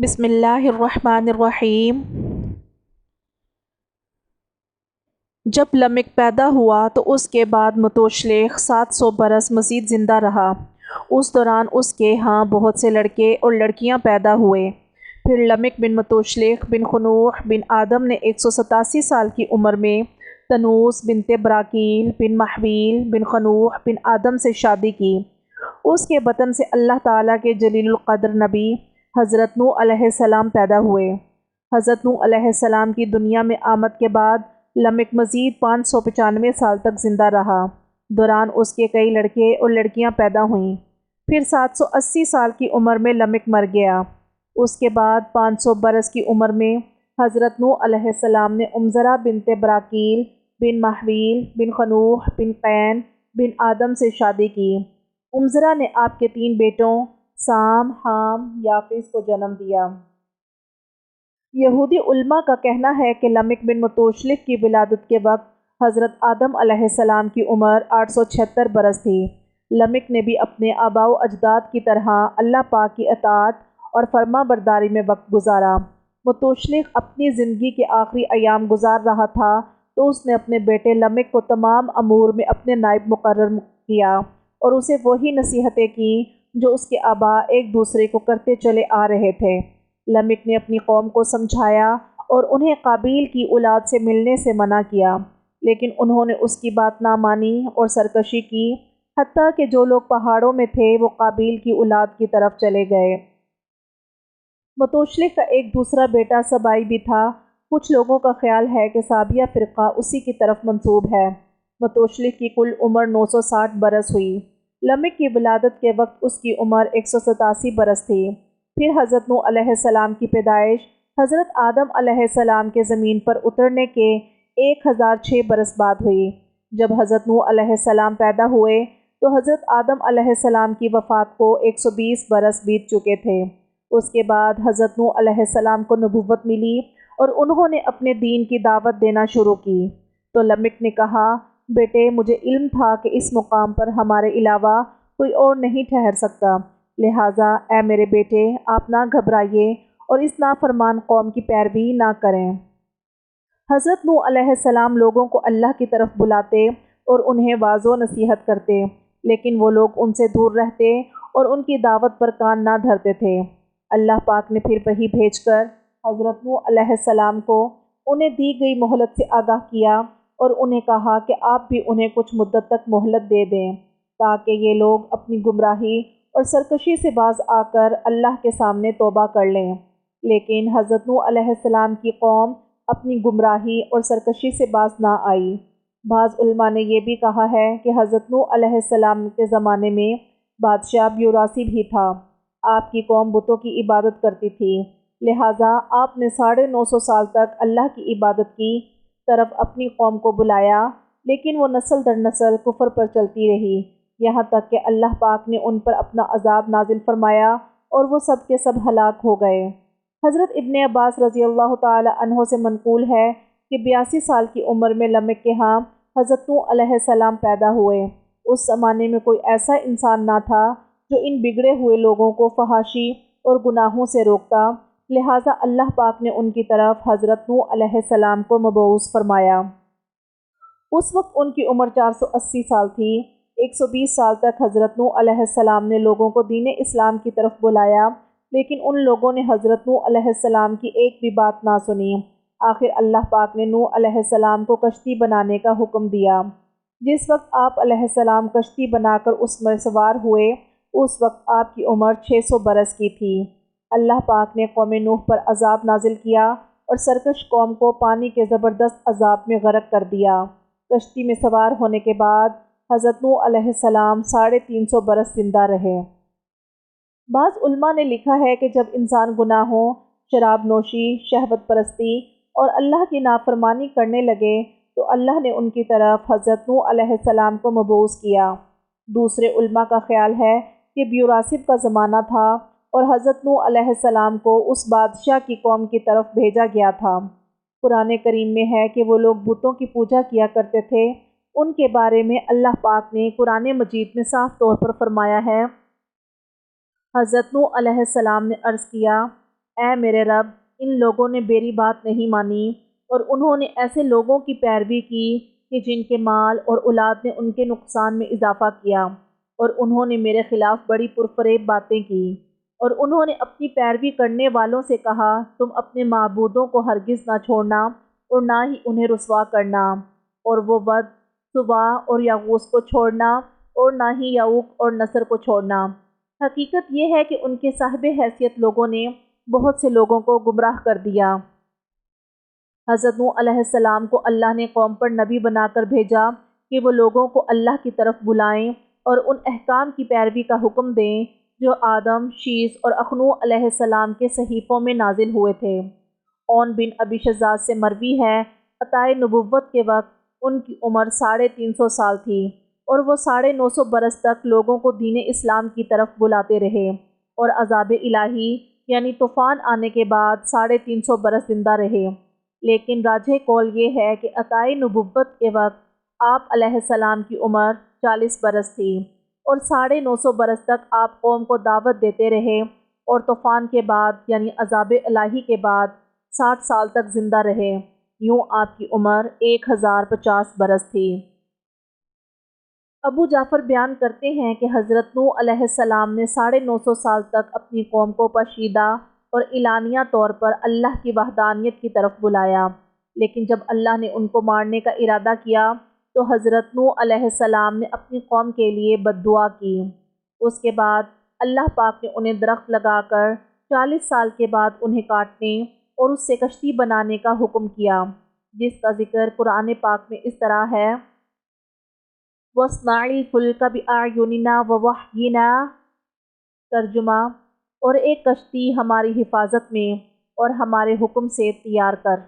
بسم اللہ الرحمن الرحیم۔ جب لمک پیدا ہوا تو اس کے بعد متوشلخ 700 برس مزید زندہ رہا۔ اس دوران اس کے ہاں بہت سے لڑکے اور لڑکیاں پیدا ہوئے۔ پھر لمک بن متوشلخ بن خنوخ بن آدم نے 187 سال کی عمر میں تنوس بنت براکیل بن محویل بن خنوخ بن آدم سے شادی کی۔ اس کے بطن سے اللہ تعالیٰ کے جلیل القدر نبی حضرت نوح علیہ السلام پیدا ہوئے۔ حضرت نوح علیہ السلام کی دنیا میں آمد کے بعد لمک مزید 595 سال تک زندہ رہا۔ دوران اس کے کئی لڑکے اور لڑکیاں پیدا ہوئیں۔ پھر 780 سال کی عمر میں لمک مر گیا۔ اس کے بعد 500 برس کی عمر میں حضرت نوح علیہ السلام نے امزرا بنت براکیل بن محویل بن خنوخ بن قین بن آدم سے شادی کی۔ امزرا نے آپ کے 3 بیٹوں سام، حام، یافس کو جنم دیا۔ یہودی علماء کا کہنا ہے کہ لمک بن متوشلخ کی ولادت کے وقت حضرت آدم علیہ السلام کی عمر 876 برس تھی۔ لمک نے بھی اپنے آباء و اجداد کی طرح اللہ پاک کی اطاعت اور فرما برداری میں وقت گزارا۔ متوشلخ اپنی زندگی کے آخری ایام گزار رہا تھا تو اس نے اپنے بیٹے لمک کو تمام امور میں اپنے نائب مقرر کیا اور اسے وہی نصیحتیں کیں جو اس کے آباء ایک دوسرے کو کرتے چلے آ رہے تھے۔ لمک نے اپنی قوم کو سمجھایا اور انہیں قابیل کی اولاد سے ملنے سے منع کیا، لیکن انہوں نے اس کی بات نہ مانی اور سرکشی کی، حتیٰ کہ جو لوگ پہاڑوں میں تھے وہ قابیل کی اولاد کی طرف چلے گئے۔ متوشلخ کا ایک دوسرا بیٹا سبائی بھی تھا۔ کچھ لوگوں کا خیال ہے کہ سابیہ فرقہ اسی کی طرف منسوب ہے۔ متوشلخ کی کل عمر 960 برس ہوئی۔ لمک کی ولادت کے وقت اس کی عمر 187 برس تھی۔ پھر حضرت نوح علیہ السلام کی پیدائش حضرت آدم علیہ السلام کے زمین پر اترنے کے 1006 برس بعد ہوئی۔ جب حضرت نوح علیہ السلام پیدا ہوئے تو حضرت آدم علیہ السلام کی وفات کو 120 برس بیت چکے تھے۔ اس کے بعد حضرت نوح علیہ السلام کو نبوت ملی اور انہوں نے اپنے دین کی دعوت دینا شروع کی۔ تو لمک نے کہا، بیٹے مجھے علم تھا کہ اس مقام پر ہمارے علاوہ کوئی اور نہیں ٹھہر سکتا، لہٰذا اے میرے بیٹے آپ نہ گھبرائیے اور اس نافرمان قوم کی پیروی نہ کریں۔ حضرت نوح علیہ السلام لوگوں کو اللہ کی طرف بلاتے اور انہیں واعظ و نصیحت کرتے، لیکن وہ لوگ ان سے دور رہتے اور ان کی دعوت پر کان نہ دھرتے تھے۔ اللہ پاک نے پھر وحی بھیج کر حضرت نوح علیہ السلام کو انہیں دی گئی مہلت سے آگاہ کیا اور انہیں کہا کہ آپ بھی انہیں کچھ مدت تک مہلت دے دیں تاکہ یہ لوگ اپنی گمراہی اور سرکشی سے باز آ کر اللہ کے سامنے توبہ کر لیں۔ لیکن حضرت نوح علیہ السلام کی قوم اپنی گمراہی اور سرکشی سے باز نہ آئی۔ بعض علماء نے یہ بھی کہا ہے کہ حضرت نوح علیہ السلام کے زمانے میں بادشاہ بیوراسی بھی تھا۔ آپ کی قوم بتوں کی عبادت کرتی تھی، لہٰذا آپ نے 950 سال تک اللہ کی عبادت کی طرف اپنی قوم کو بلایا، لیکن وہ نسل در نسل کفر پر چلتی رہی، یہاں تک کہ اللہ پاک نے ان پر اپنا عذاب نازل فرمایا اور وہ سب کے سب ہلاک ہو گئے۔ حضرت ابن عباس رضی اللہ تعالی عنہ سے منقول ہے کہ 82 سال کی عمر میں لمک کے ہاں حضرت نوح علیہ السلام پیدا ہوئے۔ اس زمانے میں کوئی ایسا انسان نہ تھا جو ان بگڑے ہوئے لوگوں کو فحاشی اور گناہوں سے روکتا، لہٰذا اللہ پاک نے ان کی طرف حضرت نوح علیہ السلام کو مبعوث فرمایا۔ اس وقت ان کی عمر 480 سال تھی۔ 120 سال تک حضرت نوح علیہ السلام نے لوگوں کو دین اسلام کی طرف بلایا، لیکن ان لوگوں نے حضرت نوح علیہ السلام کی ایک بھی بات نہ سنی۔ آخر اللہ پاک نے نوح علیہ السلام کو کشتی بنانے کا حکم دیا۔ جس وقت آپ علیہ السلام کشتی بنا کر اس میں سوار ہوئے، اس وقت آپ کی عمر 600 برس کی تھی۔ اللہ پاک نے قوم نوح پر عذاب نازل کیا اور سرکش قوم کو پانی کے زبردست عذاب میں غرق کر دیا۔ کشتی میں سوار ہونے کے بعد حضرت نوح علیہ السلام 350 برس زندہ رہے۔ بعض علماء نے لکھا ہے کہ جب انسان گناہوں، شراب نوشی، شہوت پرستی اور اللہ کی نافرمانی کرنے لگے تو اللہ نے ان کی طرف حضرت نوح علیہ السلام کو مبعوث کیا۔ دوسرے علماء کا خیال ہے کہ بیوراسب کا زمانہ تھا اور حضرت نوح علیہ السلام کو اس بادشاہ کی قوم کی طرف بھیجا گیا تھا۔ قرآن کریم میں ہے کہ وہ لوگ بتوں کی پوجا کیا کرتے تھے۔ ان کے بارے میں اللہ پاک نے قرآن مجید میں صاف طور پر فرمایا ہے، حضرت نوح علیہ السلام نے عرض کیا، اے میرے رب، ان لوگوں نے میری بات نہیں مانی اور انہوں نے ایسے لوگوں کی پیروی کی کہ جن کے مال اور اولاد نے ان کے نقصان میں اضافہ کیا، اور انہوں نے میرے خلاف بڑی پرفریب باتیں کی، اور انہوں نے اپنی پیروی کرنے والوں سے کہا تم اپنے معبودوں کو ہرگز نہ چھوڑنا اور نہ ہی انہیں رسوا کرنا، اور وہ ود، سوا اور یغوث کو چھوڑنا اور نہ ہی یعوق اور نصر کو چھوڑنا۔ حقیقت یہ ہے کہ ان کے صاحب حیثیت لوگوں نے بہت سے لوگوں کو گمراہ کر دیا۔ حضرت نوح علیہ السلام کو اللہ نے قوم پر نبی بنا کر بھیجا کہ وہ لوگوں کو اللہ کی طرف بلائیں اور ان احکام کی پیروی کا حکم دیں جو آدم، شیس اور اخنوع علیہ السلام کے صحیفوں میں نازل ہوئے تھے۔ اون بن ابی شزاز سے مروی ہے، عطائے نبوت کے وقت ان کی عمر 350 سال تھی، اور وہ 950 برس تک لوگوں کو دین اسلام کی طرف بلاتے رہے، اور عذاب الہی یعنی طوفان آنے کے بعد 350 برس زندہ رہے۔ لیکن راجح قول یہ ہے کہ عطائے نبوت کے وقت آپ علیہ السلام کی عمر 40 برس تھی، اور 950 برس تک آپ قوم کو دعوت دیتے رہے، اور طوفان کے بعد یعنی عذاب الہی کے بعد 60 سال تک زندہ رہے۔ یوں آپ کی عمر 1050 برس تھی۔ ابو جعفر بیان کرتے ہیں کہ حضرت نوح علیہ السلام نے 950 سال تک اپنی قوم کو پوشیدہ اور اعلانیہ طور پر اللہ کی وحدانیت کی طرف بلایا، لیکن جب اللہ نے ان کو مارنے کا ارادہ کیا تو حضرت نوح علیہ السلام نے اپنی قوم کے لیے بد دعا کی۔ اس کے بعد اللہ پاک نے انہیں درخت لگا کر 40 سال کے بعد انہیں کاٹنے اور اس سے کشتی بنانے کا حکم کیا، جس کا ذکر قرآن پاک میں اس طرح ہے وَاصْنَعِ الْفُلْكَ بِأَعْيُنِنَا وَوَحْيِنَا، ترجمہ، اور ایک کشتی ہماری حفاظت میں اور ہمارے حکم سے تیار کر۔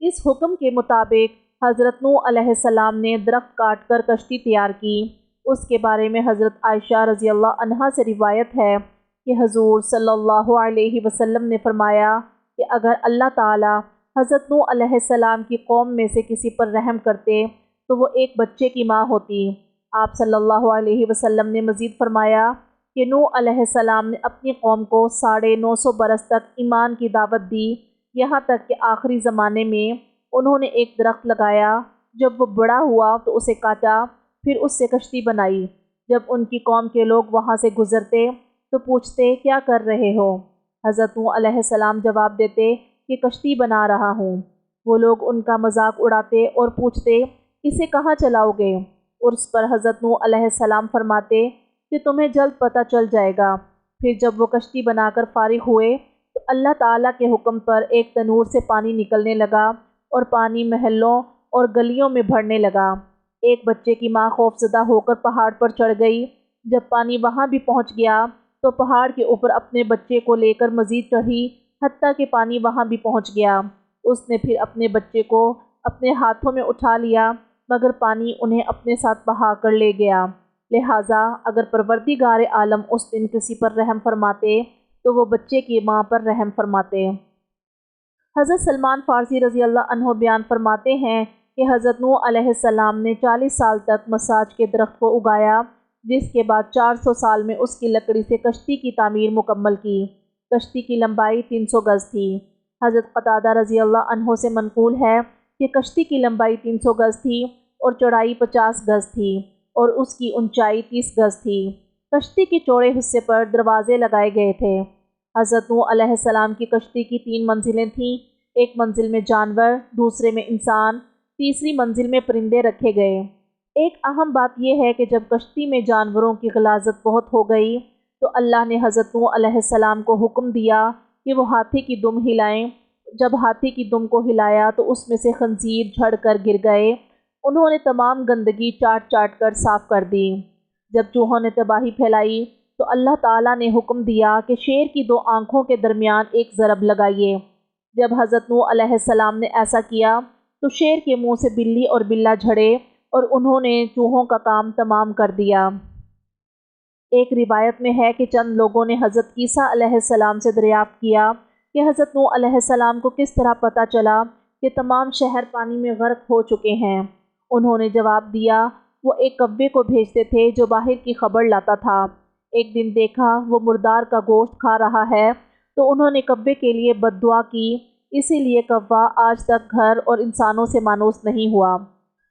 اس حکم کے مطابق حضرت نوح علیہ السلام نے درخت کاٹ کر کشتی تیار کی۔ اس کے بارے میں حضرت عائشہ رضی اللہ عنہا سے روایت ہے کہ حضور صلی اللہ علیہ وسلم نے فرمایا کہ اگر اللہ تعالی حضرت نوح علیہ السلام کی قوم میں سے کسی پر رحم کرتے تو وہ ایک بچے کی ماں ہوتی۔ آپ صلی اللہ علیہ وسلم نے مزید فرمایا کہ نوح علیہ السلام نے اپنی قوم کو 950 برس تک ایمان کی دعوت دی، یہاں تک کہ آخری زمانے میں انہوں نے ایک درخت لگایا، جب وہ بڑا ہوا تو اسے کاٹا، پھر اس سے کشتی بنائی۔ جب ان کی قوم کے لوگ وہاں سے گزرتے تو پوچھتے کیا کر رہے ہو؟ حضرت نوح علیہ السلام جواب دیتے کہ کشتی بنا رہا ہوں۔ وہ لوگ ان کا مذاق اڑاتے اور پوچھتے اسے کہاں چلاؤ گے؟ اور اس پر حضرت نوح علیہ السلام فرماتے کہ تمہیں جلد پتہ چل جائے گا۔ پھر جب وہ کشتی بنا کر فارغ ہوئے تو اللہ تعالیٰ کے حکم پر ایک تنور سے پانی نکلنے لگا اور پانی محلوں اور گلیوں میں بھرنے لگا۔ ایک بچے کی ماں خوفزدہ ہو کر پہاڑ پر چڑھ گئی۔ جب پانی وہاں بھی پہنچ گیا تو پہاڑ کے اوپر اپنے بچے کو لے کر مزید چڑھی، حتیٰ کہ پانی وہاں بھی پہنچ گیا۔ اس نے پھر اپنے بچے کو اپنے ہاتھوں میں اٹھا لیا، مگر پانی انہیں اپنے ساتھ بہا کر لے گیا۔ لہٰذا اگر پروردگار عالم اس دن کسی پر رحم فرماتے تو وہ بچے کی ماں پر رحم فرماتے۔ حضرت سلمان فارسی رضی اللہ عنہ بیان فرماتے ہیں کہ حضرت نوح علیہ السلام نے 40 سال تک مساج کے درخت کو اگایا، جس کے بعد 400 سال میں اس کی لکڑی سے کشتی کی تعمیر مکمل کی۔ کشتی کی لمبائی 300 گز تھی۔ حضرت قتادہ رضی اللہ عنہ سے منقول ہے کہ کشتی کی لمبائی 300 گز تھی اور چوڑائی 50 گز تھی، اور اس کی اونچائی 30 گز تھی۔ کشتی کے چوڑے حصے پر دروازے لگائے گئے تھے۔ حضرت نوح علیہ السلام کی کشتی کی 3 منزلیں تھیں، ایک منزل میں جانور، دوسرے میں انسان، تیسری منزل میں پرندے رکھے گئے۔ ایک اہم بات یہ ہے کہ جب کشتی میں جانوروں کی غلاظت بہت ہو گئی تو اللہ نے حضرت نوح علیہ السلام کو حکم دیا کہ وہ ہاتھی کی دم ہلائیں۔ جب ہاتھی کی دم کو ہلایا تو اس میں سے خنزیر جھڑ کر گر گئے۔ انہوں نے تمام گندگی چاٹ چاٹ کر صاف کر دی۔ جب چوہوں نے تباہی پھیلائی تو اللہ تعالیٰ نے حکم دیا کہ شیر کی 2 آنکھوں کے درمیان ایک ضرب لگائیے۔ جب حضرت نوح علیہ السلام نے ایسا کیا تو شیر کے منہ سے بلی اور بلہ جھڑے اور انہوں نے چوہوں کا کام تمام کر دیا۔ ایک روایت میں ہے کہ چند لوگوں نے حضرت عیسیٰ علیہ السلام سے دریافت کیا کہ حضرت نوح علیہ السلام کو کس طرح پتہ چلا کہ تمام شہر پانی میں غرق ہو چکے ہیں۔ انہوں نے جواب دیا وہ ایک کوے کو بھیجتے تھے جو باہر کی خبر لاتا تھا۔ ایک دن دیکھا وہ مردار کا گوشت کھا رہا ہے تو انہوں نے کوے کے لیے بد دعا کی، اسی لیے کوہ آج تک گھر اور انسانوں سے مانوس نہیں ہوا۔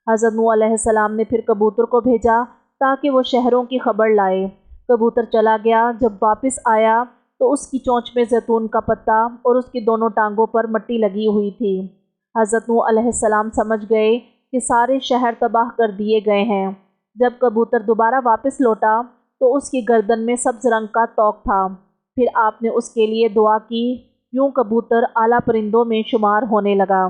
حضرت نوح علیہ السلام نے پھر کبوتر کو بھیجا تاکہ وہ شہروں کی خبر لائے۔ کبوتر چلا گیا، جب واپس آیا تو اس کی چونچ میں زیتون کا پتا اور اس کی دونوں ٹانگوں پر مٹی لگی ہوئی تھی۔ حضرت نوح علیہ السلام سمجھ گئے کہ سارے شہر تباہ کر دیے گئے ہیں۔ جب کبوتر دوبارہ واپس لوٹا تو اس کی گردن میں سبز رنگ کا توق تھا۔ پھر آپ نے اس کے لیے دعا کی، یوں کبوتر اعلیٰ پرندوں میں شمار ہونے لگا۔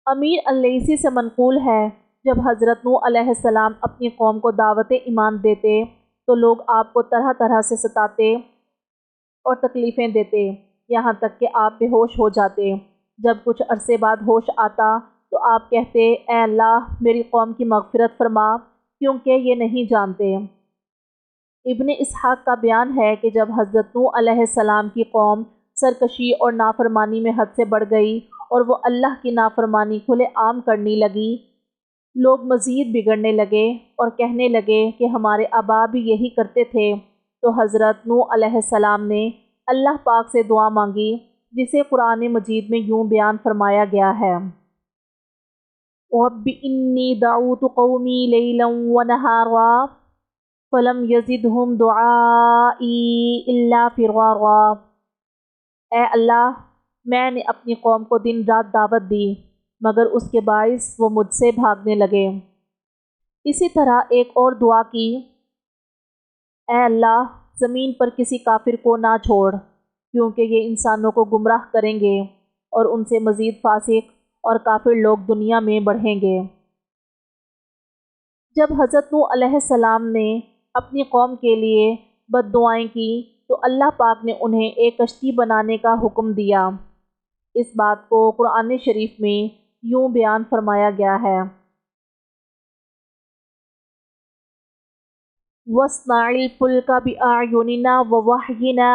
امیر اللیثی سے منقول ہے، جب حضرت نوح علیہ السلام اپنی قوم کو دعوت ایمان دیتے تو لوگ آپ کو طرح طرح سے ستاتے اور تکلیفیں دیتے، یہاں تک کہ آپ بے ہوش ہو جاتے۔ جب کچھ عرصے بعد ہوش آتا تو آپ کہتے، اے اللہ میری قوم کی مغفرت فرما، کیونکہ یہ نہیں جانتے۔ ابن اسحاق کا بیان ہے کہ جب حضرت نوح علیہ السلام کی قوم سرکشی اور نافرمانی میں حد سے بڑھ گئی اور وہ اللہ کی نافرمانی کھلے عام کرنے لگی، لوگ مزید بگڑنے لگے اور کہنے لگے کہ ہمارے آبا بھی یہی کرتے تھے، تو حضرت نوح علیہ السلام نے اللہ پاک سے دعا مانگی، جسے قرآن مجید میں یوں بیان فرمایا گیا ہے، رب انی دعوت قومی لیلا ونہارا فلم یزدہم دعائی الا فرارا۔ اے اللہ، میں نے اپنی قوم کو دن رات دعوت دی مگر اس کے باعث وہ مجھ سے بھاگنے لگے۔ اسی طرح ایک اور دعا کی، اے اللہ زمین پر کسی کافر کو نہ چھوڑ، کیونکہ یہ انسانوں کو گمراہ کریں گے اور ان سے مزید فاسق اور کافر لوگ دنیا میں بڑھیں گے۔ جب حضرت نوح علیہ السلام نے اپنی قوم کے لیے بد دعائیں کی تو اللہ پاک نے انہیں ایک کشتی بنانے کا حکم دیا۔ اس بات کو قرآن شریف میں یوں بیان فرمایا گیا ہے، وَاصْنَعِ الْفُلْكَ بِأَعْيُنِنَا وَوَحْيِنَا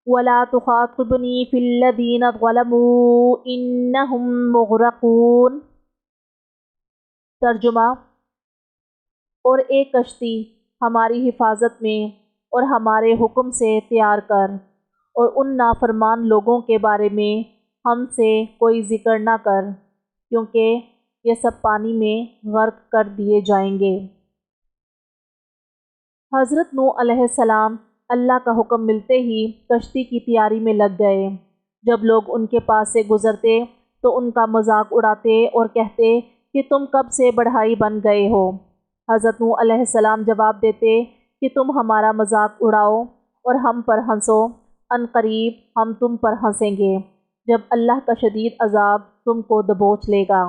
وَلَا تُخَاطِبْنِي فِي الَّذِينَ ظَلَمُوا إِنَّهُمْ مُغْرَقُونَ۔ ترجمہ، اور ایک کشتی ہماری حفاظت میں اور ہمارے حکم سے تیار کر، اور ان نافرمان لوگوں کے بارے میں ہم سے کوئی ذکر نہ کر، کیونکہ یہ سب پانی میں غرق کر دیے جائیں گے۔ حضرت نوح علیہ السلام اللہ کا حکم ملتے ہی کشتی کی تیاری میں لگ گئے۔ جب لوگ ان کے پاس سے گزرتے تو ان کا مذاق اڑاتے اور کہتے کہ تم کب سے بڑھائی بن گئے ہو۔ حضرت نوح علیہ السلام جواب دیتے کہ تم ہمارا مذاق اڑاؤ اور ہم پر ہنسو، ان قریب ہم تم پر ہنسیں گے جب اللہ کا شدید عذاب تم کو دبوچ لے گا۔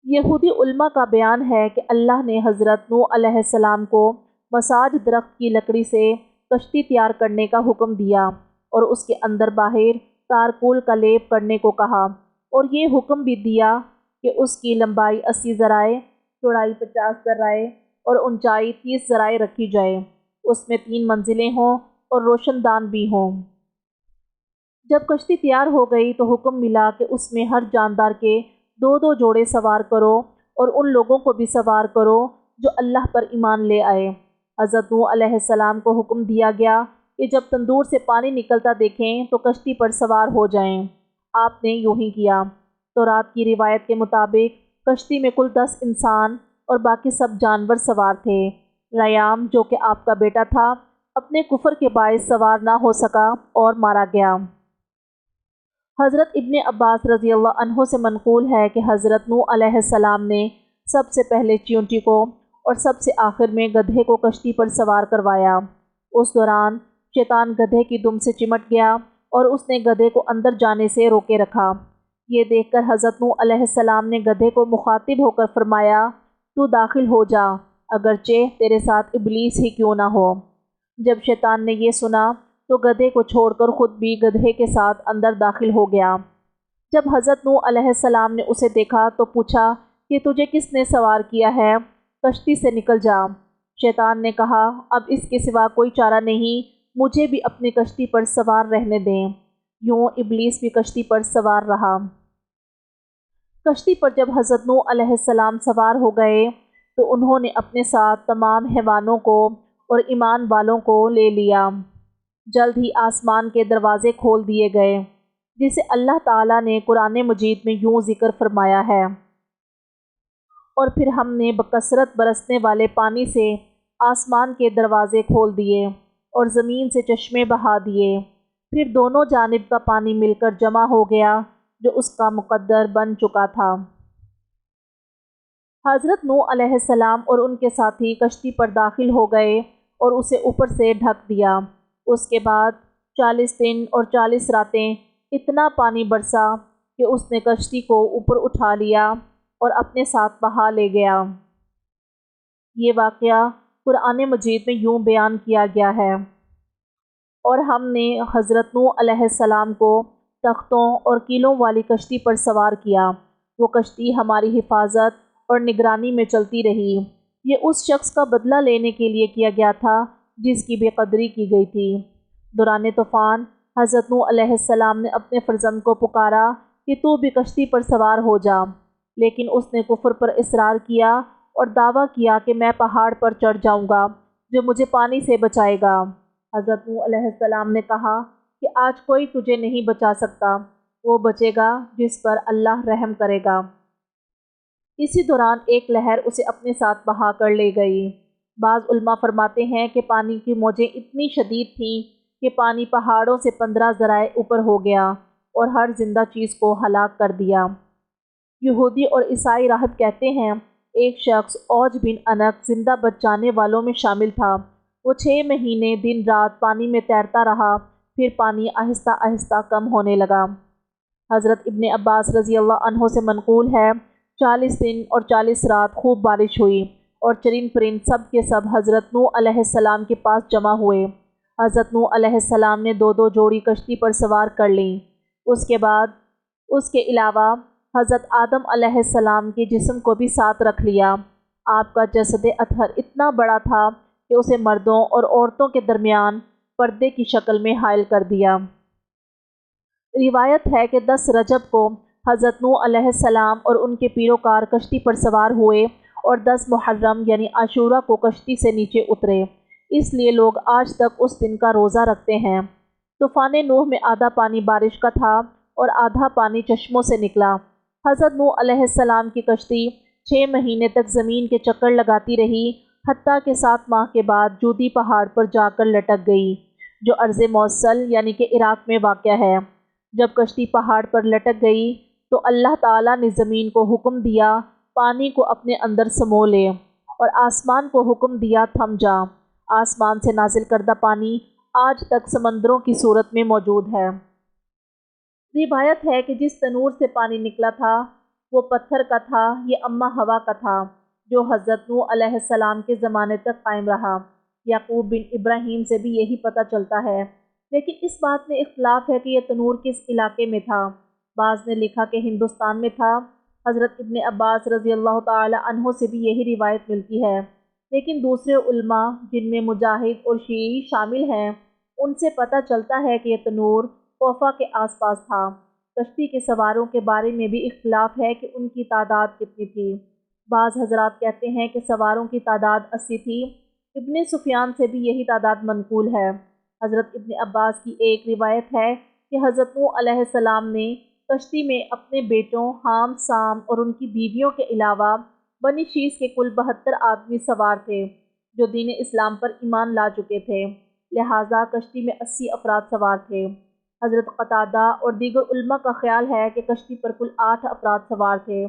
یہودی علماء کا بیان ہے کہ اللہ نے حضرت نوح علیہ السلام کو مساج درخت کی لکڑی سے کشتی تیار کرنے کا حکم دیا اور اس کے اندر باہر تارکول کا لیپ کرنے کو کہا، اور یہ حکم بھی دیا کہ اس کی لمبائی 80 ذرائع، چوڑائی 50 ذرائع اور اونچائی 30 ذرائع رکھی جائے، اس میں 3 منزلیں ہوں اور روشن دان بھی ہوں۔ جب کشتی تیار ہو گئی تو حکم ملا کہ اس میں ہر جاندار کے 2 جوڑے سوار کرو اور ان لوگوں کو بھی سوار کرو جو اللہ پر ایمان لے آئے۔ حضرت نوح علیہ السلام کو حکم دیا گیا کہ جب تندور سے پانی نکلتا دیکھیں تو کشتی پر سوار ہو جائیں۔ آپ نے یوں ہی کیا۔ تورات کی روایت کے مطابق کشتی میں کل 10 انسان اور باقی سب جانور سوار تھے۔ ریام جو کہ آپ کا بیٹا تھا اپنے کفر کے باعث سوار نہ ہو سکا اور مارا گیا۔ حضرت ابن عباس رضی اللہ عنہ سے منقول ہے کہ حضرت نوح علیہ السلام نے سب سے پہلے چیونٹی کو اور سب سے آخر میں گدھے کو کشتی پر سوار کروایا۔ اس دوران شیطان گدھے کی دم سے چمٹ گیا اور اس نے گدھے کو اندر جانے سے روکے رکھا۔ یہ دیکھ کر حضرت نوح علیہ السلام نے گدھے کو مخاطب ہو کر فرمایا، تو داخل ہو جا، اگرچہ تیرے ساتھ ابلیس ہی کیوں نہ ہو۔ جب شیطان نے یہ سنا تو گدھے کو چھوڑ کر خود بھی گدھے کے ساتھ اندر داخل ہو گیا۔ جب حضرت نوح علیہ السلام نے اسے دیکھا تو پوچھا کہ تجھے کس نے سوار کیا ہے؟ کشتی سے نکل جا۔ شیطان نے کہا، اب اس کے سوا کوئی چارہ نہیں، مجھے بھی اپنی کشتی پر سوار رہنے دیں۔ یوں ابلیس بھی کشتی پر سوار رہا۔ کشتی پر جب حضرت نوح علیہ السلام سوار ہو گئے تو انہوں نے اپنے ساتھ تمام حیوانوں کو اور ایمان والوں کو لے لیا۔ جلد ہی آسمان کے دروازے کھول دیے گئے، جسے اللہ تعالیٰ نے قرآن مجید میں یوں ذکر فرمایا ہے، اور پھر ہم نے بکثرت برسنے والے پانی سے آسمان کے دروازے کھول دیے اور زمین سے چشمے بہا دیے، پھر دونوں جانب کا پانی مل کر جمع ہو گیا جو اس کا مقدر بن چکا تھا۔ حضرت نوح علیہ السلام اور ان کے ساتھی کشتی پر داخل ہو گئے اور اسے اوپر سے ڈھک دیا۔ اس کے بعد 40 دن اور 40 راتیں اتنا پانی برسا کہ اس نے کشتی کو اوپر اٹھا لیا اور اپنے ساتھ بہا لے گیا۔ یہ واقعہ قرآن مجید میں یوں بیان کیا گیا ہے، اور ہم نے حضرت نوح علیہ السلام کو تختوں اور کیلوں والی کشتی پر سوار کیا، وہ کشتی ہماری حفاظت اور نگرانی میں چلتی رہی۔ یہ اس شخص کا بدلہ لینے کے لیے کیا گیا تھا جس کی بے قدری کی گئی تھی۔ دوران طوفان حضرت نوح علیہ السلام نے اپنے فرزند کو پکارا کہ تو بھی کشتی پر سوار ہو جا، لیکن اس نے کفر پر اصرار کیا اور دعویٰ کیا کہ میں پہاڑ پر چڑھ جاؤں گا جو مجھے پانی سے بچائے گا۔ حضرت نوح علیہ السلام نے کہا کہ آج کوئی تجھے نہیں بچا سکتا، وہ بچے گا جس پر اللہ رحم کرے گا۔ اسی دوران ایک لہر اسے اپنے ساتھ بہا کر لے گئی۔ بعض علماء فرماتے ہیں کہ پانی کی موجیں اتنی شدید تھیں کہ پانی پہاڑوں سے 15 ذرائع اوپر ہو گیا اور ہر زندہ چیز کو ہلاک کر دیا۔ یہودی اور عیسائی راہب کہتے ہیں ایک شخص اوج بن عنق زندہ بچ جانے والوں میں شامل تھا۔ وہ 6 مہینے دن رات پانی میں تیرتا رہا، پھر پانی آہستہ آہستہ کم ہونے لگا۔ حضرت ابن عباس رضی اللہ عنہ سے منقول ہے 40 دن اور 40 رات خوب بارش ہوئی اور چرند پرند سب کے سب حضرت نوح علیہ السلام کے پاس جمع ہوئے۔ حضرت نوح علیہ السلام نے 2 جوڑی کشتی پر سوار کر لیں۔ اس کے بعد اس کے علاوہ حضرت آدم علیہ السلام کے جسم کو بھی ساتھ رکھ لیا۔ آپ کا جسد اطہر اتنا بڑا تھا کہ اسے مردوں اور عورتوں کے درمیان پردے کی شکل میں حائل کر دیا۔ روایت ہے کہ 10 رجب کو حضرت نوح علیہ السلام اور ان کے پیروکار کشتی پر سوار ہوئے اور 10 محرم یعنی عاشوراء کو کشتی سے نیچے اترے، اس لیے لوگ آج تک اس دن کا روزہ رکھتے ہیں۔ طوفان نوح میں آدھا پانی بارش کا تھا اور آدھا پانی چشموں سے نکلا۔ حضرت نوح علیہ السلام کی کشتی 6 مہینے تک زمین کے چکر لگاتی رہی، حتیٰ کہ 7 ماہ کے بعد جودی پہاڑ پر جا کر لٹک گئی، جو ارض موصل یعنی کہ عراق میں واقع ہے۔ جب کشتی پہاڑ پر لٹک گئی تو اللہ تعالیٰ نے زمین کو حکم دیا پانی کو اپنے اندر سمو لے، اور آسمان کو حکم دیا تھم جا۔ آسمان سے نازل کردہ پانی آج تک سمندروں کی صورت میں موجود ہے۔ روایت ہے کہ جس تنور سے پانی نکلا تھا وہ پتھر کا تھا، یہ اماں ہوا کا تھا، جو حضرت نوح علیہ السلام کے زمانے تک قائم رہا۔ یعقوب بن ابراہیم سے بھی یہی پتہ چلتا ہے، لیکن اس بات میں اختلاف ہے کہ یہ تنور کس علاقے میں تھا۔ بعض نے لکھا کہ ہندوستان میں تھا۔ حضرت ابن عباس رضی اللہ تعالی عنہ سے بھی یہی روایت ملتی ہے، لیکن دوسرے علماء جن میں مجاہد اور شیعی شامل ہیں ان سے پتہ چلتا ہے کہ یہ تنور کوفہ کے آس پاس تھا۔ کشتی کے سواروں کے بارے میں بھی اختلاف ہے کہ ان کی تعداد کتنی تھی۔ بعض حضرات کہتے ہیں کہ سواروں کی تعداد 80 تھی۔ ابن سفیان سے بھی یہی تعداد منقول ہے۔ حضرت ابن عباس کی ایک روایت ہے کہ حضرت نوح علیہ السلام نے کشتی میں اپنے بیٹوں حام، سام اور ان کی بیویوں کے علاوہ بنی شیس کے کل 72 آدمی سوار تھے جو دین اسلام پر ایمان لا چکے تھے، لہٰذا کشتی میں 80 افراد سوار تھے۔ حضرت قتادہ اور دیگر علماء کا خیال ہے کہ کشتی پر کل 8 افراد سوار تھے۔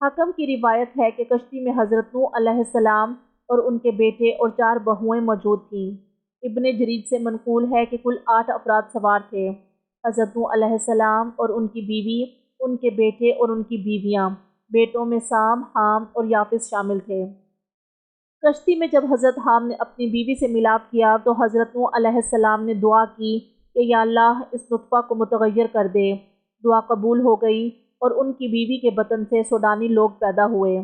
حکم کی روایت ہے کہ کشتی میں حضرت نوح علیہ السلام اور ان کے بیٹے اور 4 بہوئیں موجود تھیں۔ ابن جریر سے منقول ہے کہ کل 8 افراد سوار تھے، حضرت نوح علیہ السلام اور ان کی بیوی، ان کے بیٹے اور ان کی بیویاں، بیٹوں میں سام، حام اور یافس شامل تھے۔ کشتی میں جب حضرت حام نے اپنی بیوی سے ملاپ کیا تو حضرت نوح علیہ السلام نے دعا کی کہ یا اللہ اس نطفہ کو متغیر کر دے۔ دعا قبول ہو گئی اور ان کی بیوی کے بطن سے سوڈانی لوگ پیدا ہوئے۔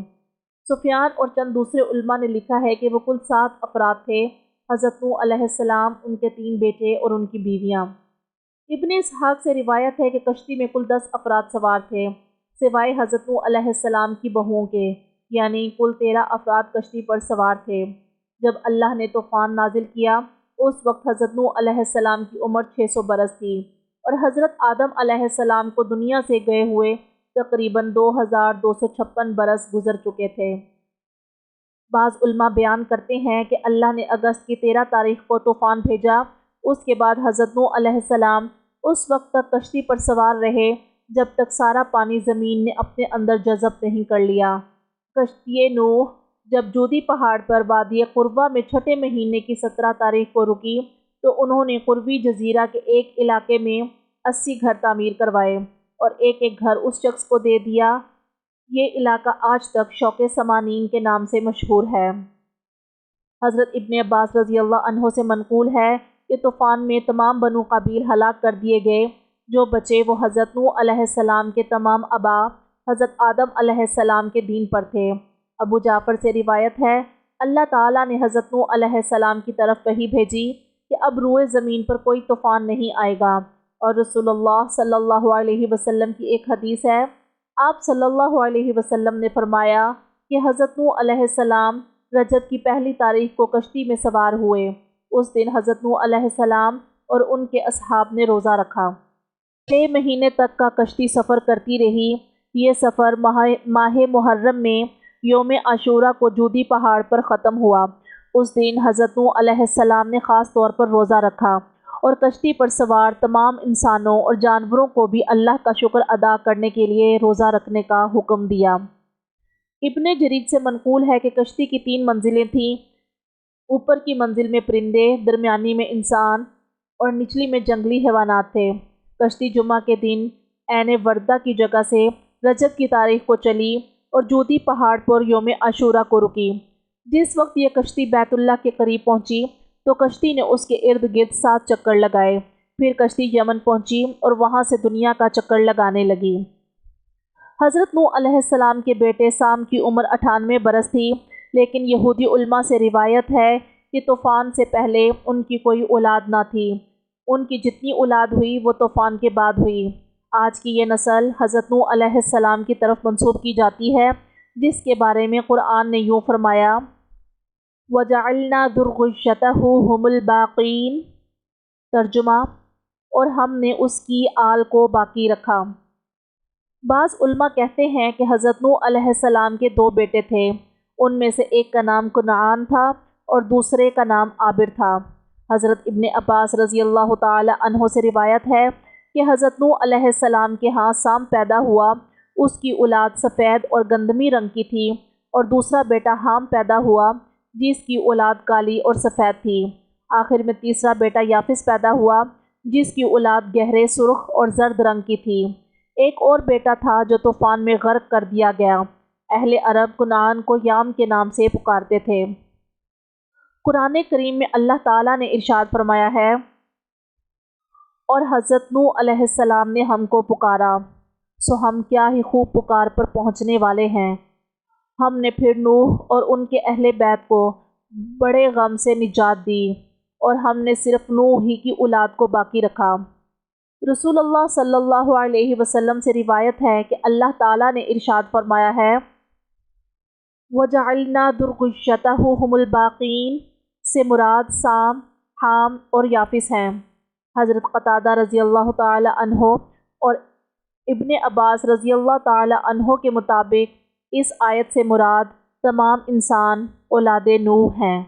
سفیان اور چند دوسرے علماء نے لکھا ہے کہ وہ کل 7 افراد تھے، حضرت نوح علیہ السلام، ان کے 3 بیٹے اور ان کی بیویاں۔ ابن اسحاق سے روایت ہے کہ کشتی میں کل 10 افراد سوار تھے، سوائے حضرت نوح علیہ السلام کی بہوؤں کے۔ یعنی کل 13 افراد کشتی پر سوار تھے۔ جب اللہ نے طوفان نازل کیا اس وقت حضرت نوح علیہ السلام کی عمر 600 برس تھی اور حضرت آدم علیہ السلام کو دنیا سے گئے ہوئے تقریباً 2256 برس گزر چکے تھے۔ بعض علماء بیان کرتے ہیں کہ اللہ نے اگست کی 13 تاریخ کو طوفان بھیجا۔ اس کے بعد حضرت نوح علیہ السلام اس وقت تک کشتی پر سوار رہے جب تک سارا پانی زمین نے اپنے اندر جذب نہیں کر لیا۔ کشتی نوح جب جودی پہاڑ پر وادی قربہ میں چھٹے مہینے کی 17 تاریخ کو رکی تو انہوں نے قربی جزیرہ کے ایک علاقے میں 80 گھر تعمیر کروائے اور ایک ایک گھر اس شخص کو دے دیا۔ یہ علاقہ آج تک شوق سمانین کے نام سے مشہور ہے۔ حضرت ابن عباس رضی اللہ عنہ سے منقول ہے کہ طوفان میں تمام بنو قبیل ہلاک کر دیے گئے، جو بچے وہ حضرت نوح علیہ السلام کے تمام آباء حضرت آدم علیہ السلام کے دین پر تھے۔ ابو جعفر سے روایت ہے اللہ تعالیٰ نے حضرت نوح علیہ السلام کی طرف وحی بھیجی کہ اب روئے زمین پر کوئی طوفان نہیں آئے گا، اور رسول اللہ صلی اللہ علیہ وسلم کی ایک حدیث ہے، آپ صلی اللہ علیہ وسلم نے فرمایا کہ حضرت نوح علیہ السلام رجب کی پہلی تاریخ کو کشتی میں سوار ہوئے۔ اس دن حضرت نوح علیہ السلام اور ان کے اصحاب نے روزہ رکھا۔ 6 مہینے تک کا کشتی سفر کرتی رہی۔ یہ سفر ماہ محرم میں یوم عاشورہ کو جودی پہاڑ پر ختم ہوا۔ اس دن حضرت نوح علیہ السلام نے خاص طور پر روزہ رکھا اور کشتی پر سوار تمام انسانوں اور جانوروں کو بھی اللہ کا شکر ادا کرنے کے لیے روزہ رکھنے کا حکم دیا۔ ابن جریر سے منقول ہے کہ کشتی کی 3 منزلیں تھیں۔ اوپر کی منزل میں پرندے، درمیانی میں انسان اور نچلی میں جنگلی حیوانات تھے۔ کشتی جمعہ کے دن عین وردہ کی جگہ سے رجب کی تاریخ کو چلی اور جودی پہاڑ پر یوم عاشورہ کو رکی۔ جس وقت یہ کشتی بیت اللہ کے قریب پہنچی تو کشتی نے اس کے ارد گرد 7 چکر لگائے۔ پھر کشتی یمن پہنچی اور وہاں سے دنیا کا چکر لگانے لگی۔ حضرت نوح علیہ السلام کے بیٹے سام کی عمر 98 برس تھی، لیکن یہودی علماء سے روایت ہے کہ طوفان سے پہلے ان کی کوئی اولاد نہ تھی۔ ان کی جتنی اولاد ہوئی وہ طوفان کے بعد ہوئی۔ آج کی یہ نسل حضرت نوح علیہ السلام کی طرف منسوب کی جاتی ہے، جس کے بارے میں قرآن نے یوں فرمایا وَجَعَلْنَا ذُرِّيَّتَهُ هُمُ الْبَاقِينَ۔ ترجمہ، اور ہم نے اس کی آل کو باقی رکھا۔ بعض علماء کہتے ہیں کہ حضرت نوح علیہ السلام کے 2 بیٹے تھے، ان میں سے ایک کا نام کنعان تھا اور دوسرے کا نام عابر تھا۔ حضرت ابن عباس رضی اللہ تعالی عنہ سے روایت ہے کہ حضرت نوح علیہ السلام کے ہاں سام پیدا ہوا، اس کی اولاد سفید اور گندمی رنگ کی تھی، اور دوسرا بیٹا حام پیدا ہوا جس کی اولاد کالی اور سفید تھی۔ آخر میں تیسرا بیٹا یافس پیدا ہوا جس کی اولاد گہرے سرخ اور زرد رنگ کی تھی۔ ایک اور بیٹا تھا جو طوفان میں غرق کر دیا گیا۔ اہل عرب کنعان کو یام کے نام سے پکارتے تھے۔ قرآن کریم میں اللہ تعالیٰ نے ارشاد فرمایا ہے اور حضرت نوح علیہ السلام نے ہم کو پکارا، سو ہم کیا ہی خوب پکار پر پہنچنے والے ہیں۔ ہم نے پھر نوح اور ان کے اہل بیت کو بڑے غم سے نجات دی اور ہم نے صرف نوح ہی کی اولاد کو باقی رکھا۔ رسول اللہ صلی اللہ علیہ وسلم سے روایت ہے کہ اللہ تعالیٰ نے ارشاد فرمایا ہے وَجَعَلْنَا ذُرِّيَّتَهُ هُمُ الْبَاقِينَ سے مراد سام، حام اور یافس ہیں۔ حضرت قتادہ رضی اللہ تعالی عنہ اور ابن عباس رضی اللہ تعالی عنہ کے مطابق اس آیت سے مراد تمام انسان اولاد نوح ہیں۔